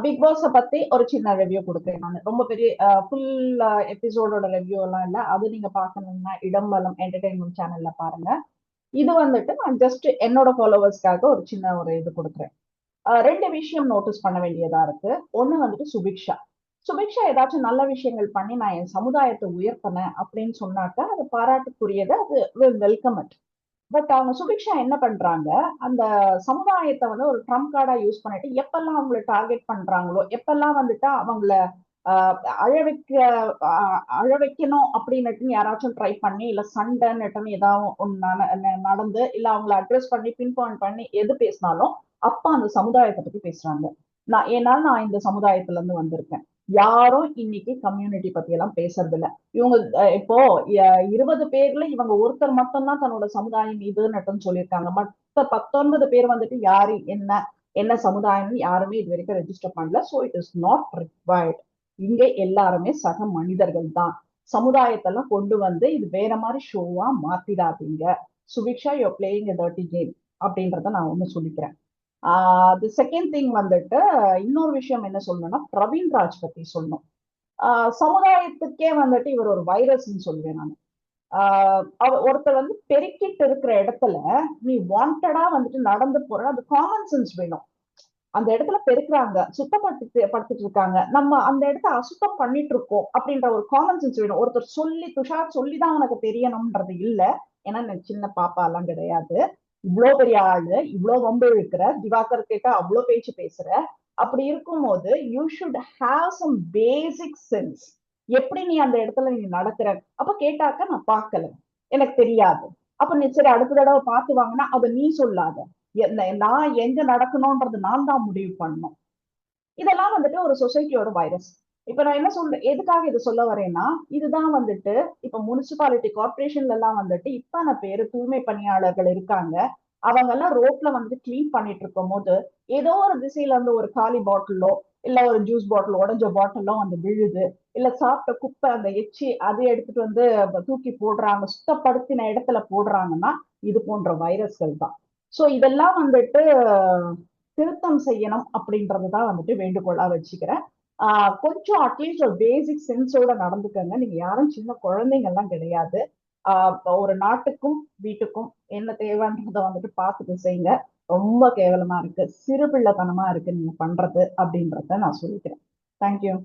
Big பாஸ பத்தி ஒரு சின்ன ரிவ்யூ கொடுக்குறேன் நான். ரொம்ப பெரிய ஃபுல் எபிசோடோட ரிவ்யூ எல்லாம் இல்ல. அது நீங்க பார்க்கணும்னா இடம்பலம் என்டர்டைன்மெண்ட் சேனல்ல பாருங்க. இது வந்துட்டு நான் ஜஸ்ட் என்னோட ஃபாலோவர்ஸ்க்காக ஒரு சின்ன ஒரு இது கொடுக்குறேன். ரெண்டு விஷயம் நோட்டீஸ் பண்ண வேண்டியதா இருக்கு. ஒண்ணு வந்துட்டு சுபிக்ஷா. சுபிக்ஷா ஏதாச்சும் நல்ல விஷயங்கள் பண்ணி நான் என் சமுதாயத்தை உயர்த்தினேன் அப்படின்னு சொன்னாக்கா அது பாராட்டுக்குரியது, அது வெல்கம் இட். பட் அவங்க சுபிக்ஷா என்ன பண்றாங்க, அந்த சமுதாயத்தை வந்து ஒரு ட்ரம்ப் கார்டா யூஸ் பண்ணிட்டு எப்பெல்லாம் அவங்கள டார்கெட் பண்றாங்களோ, எப்பெல்லாம் வந்துட்டு அவங்கள ஆஹ் அழ வைக்க அழ வைக்கணும் அப்படின்னு யாராச்சும் ட்ரை பண்ணி, இல்ல சண்டைன்னு ஏதாவது ஒண்ணு நடந்து, இல்ல அவங்கள அட்ரஸ் பண்ணி பின் பாயிண்ட் பண்ணி எது பேசினாலும் அப்ப அந்த சமுதாயத்தை பத்தி பேசுறாங்க. நான் இந்த சமுதாயத்துல இருந்து வந்திருக்கேன். யாரும் இன்னைக்கு கம்யூனிட்டி பத்தி எல்லாம் பேசுறது இல்ல. இவங்க இப்போ 20 பேர்ல இவங்க ஒருத்தர் மட்டும்தான் தன்னோட சமுதாயம் இதுன்னு சொல்லியிருக்காங்க. மத்த 19 பேர் வந்துட்டு யாரு என்ன என்ன சமுதாயம் யாருமே இது வரைக்கும் ரெஜிஸ்டர் பண்ணல. So it is not required. இங்க எல்லாருமே சக மனிதர்கள் தான். சமுதாயத்தெல்லாம் கொண்டு வந்து இது வேற மாதிரி ஷோவா மாத்திடாதீங்க. Subiksha you playing a dirty game அப்படின்றத நான் ஒண்ணு சொல்லிக்கிறேன். தி செகண்ட் திங் வந்துட்டு இன்னொரு விஷயம் என்ன சொல்லணும்னா பிரவீன் ராஜ் பத்தி சொல்லணும். சமுதாயத்துக்கே வந்துட்டு இவர் ஒரு வைரஸ்ன்னு சொல்லுவேன் நான். ஒருத்தர் வந்து பெருக்கிட்டு இருக்கிற இடத்துல நீ வாண்டடா வந்துட்டு நடந்து போற, அது காமன் சென்ஸ் வேணும். அந்த இடத்துல பெருக்குறாங்க, சுத்தப்படுத்தி படுத்திட்டு இருக்காங்க, நம்ம அந்த இடத்த அசுத்தம் பண்ணிட்டு இருக்கோம் அப்படின்ற ஒரு காமன் சென்ஸ் வேணும். ஒருத்தர் சொல்லி துஷார் சொல்லிதான் உனக்கு தெரியணும்ன்றது இல்ல. ஏன்னா எனக்கு சின்ன பாப்பா எல்லாம் கிடையாது. இவ்வளவு பெரிய ஆளு, இவ்வளவு வம்பு இழுக்கிற, திவாகர் கேட்ட அவ்வளவு பேச்சு பேசுற. அப்படி இருக்கும்போது you should have some basic sense. எப்படி நீ அந்த இடத்துல நீ நடக்கிற. அப்ப கேட்டாக்க நான் பார்க்கல, எனக்கு தெரியாது. அப்ப நீ சரி அடுத்த தடவை பார்த்து வாங்கினா அதை நீ சொல்லாத. நான் எங்க நடக்கணும்ன்றது நான் தான் முடிவு பண்ணணும். இதெல்லாம் வந்துட்டு ஒரு சொசைட்டியோட வைரஸ். இப்ப நான் என்ன சொல்றேன், எதுக்காக இதை சொல்ல வரேன்னா, இதுதான் வந்துட்டு இப்ப முனிசிபாலிட்டி கார்பரேஷன்ல எல்லாம் வந்துட்டு இத்தனை பேரு தூய்மை பணியாளர்கள் இருக்காங்க. அவங்க எல்லாம் ரோட்ல வந்து கிளீன் பண்ணிட்டு இருக்கும் போது ஏதோ ஒரு திசையில இருந்து ஒரு காலி பாட்டிலோ இல்ல ஒரு ஜூஸ் பாட்டில் உடஞ்ச பாட்டிலோ வந்து விழுது, இல்ல சாப்பிட்ட குப்பை அந்த எச்சி அதை எடுத்துட்டு வந்து தூக்கி போடுறாங்க, சுத்தப்படுத்தின இடத்துல போடுறாங்கன்னா இது போன்ற வைரஸ்கள் தான். சோ இதெல்லாம் வந்துட்டு திருத்தம் செய்யணும் அப்படின்றதுதான் வந்துட்டு வேண்டுகோளா வச்சுக்கிறேன். கொஞ்சம் அட்லீஸ்ட் ஒரு பேசிக் சென்ஸோட நடந்துக்கங்க. நீங்க யாரும் சின்ன குழந்தைங்க எல்லாம் கிடையாது. ஒரு நாட்டுக்கும் வீட்டுக்கும் என்ன தேவைன்றத வந்துட்டு பார்த்துட்டு செய்யுங்க. ரொம்ப கேவலமா இருக்கு, சிறுபிள்ளைத்தனமா இருக்கு நீங்க பண்றது அப்படின்றத நான் சொல்லிக்கிறேன். தேங்க்யூ.